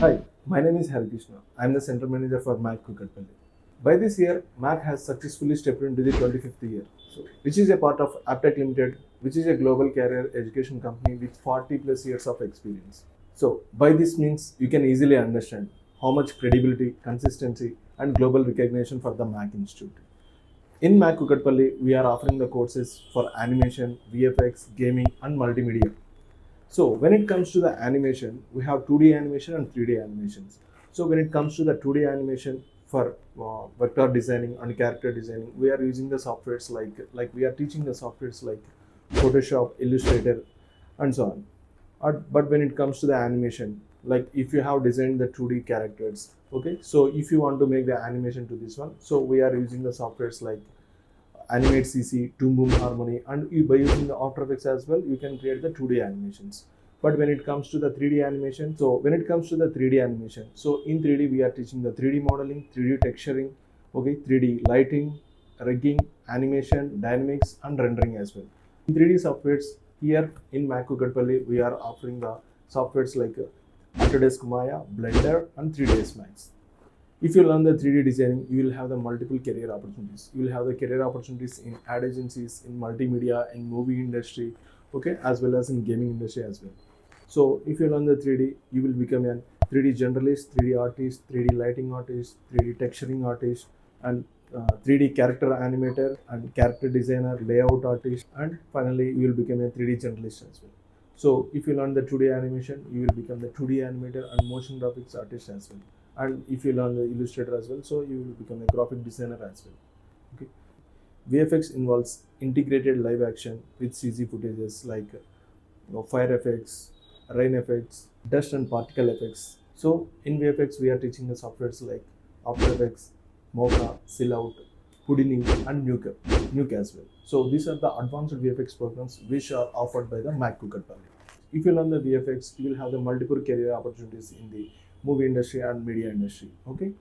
Hi, my name is Harikrishna. I am the Center Manager for MAAC Kukatpally. By this year, MAAC has successfully stepped into the 25th year, which is a part of Aptech Limited, which is a global career education company with 40 plus years of experience. So, by this means, you can easily understand how much credibility, consistency, and global recognition for the MAAC Institute. In MAAC Kukatpally, we are offering the courses for animation, VFX, gaming, and multimedia. So when it comes to the animation, we have 2D animation and 3D animations. So when it comes to the 2D animation for vector designing and character designing, we are using the softwares like we are teaching the softwares like Photoshop, Illustrator, and so on. But when it comes to the animation, like if you have designed the 2D characters, okay, so if you want to make the animation to this one, so we are using the softwares like Animate CC, Two Boom Harmony, and by using the Aftereffects as well, you can create the 2D animations. But when it comes to the 3D animation, so in 3D we are teaching the 3D modeling, 3D texturing, okay, 3D lighting, rigging, animation, dynamics, and rendering as well. In 3D softwares, here in MAAC Kukatpally, we are offering the softwares like Autodesk Maya, Blender, and 3ds Max. If you learn the 3D designing, you will have the multiple career opportunities. You will have the career opportunities in ad agencies, in multimedia, in movie industry, okay, as well as in gaming industry as well. So if you learn the 3D, you will become a 3D generalist, 3D artist, 3D lighting artist, 3D texturing artist, and 3D character animator and character designer, layout artist, and finally you will become a 3D generalist as well. So if you learn the 2D animation, you will become the 2D animator and motion graphics artist as well. And if you learn the Illustrator as well, so you will become a graphic designer as well. Okay. VFX involves integrated live action with CG footages like fire effects, rain effects, dust and particle effects. So in VFX, we are teaching the softwares like After Effects, Mocha, Sillout, Houdini, and Nuke as well. So these are the advanced VFX programs which are offered by the MAAC Kukatpally. If you learn the VFX, you will have the multiple career opportunities in the movie industry and media industry. Okay.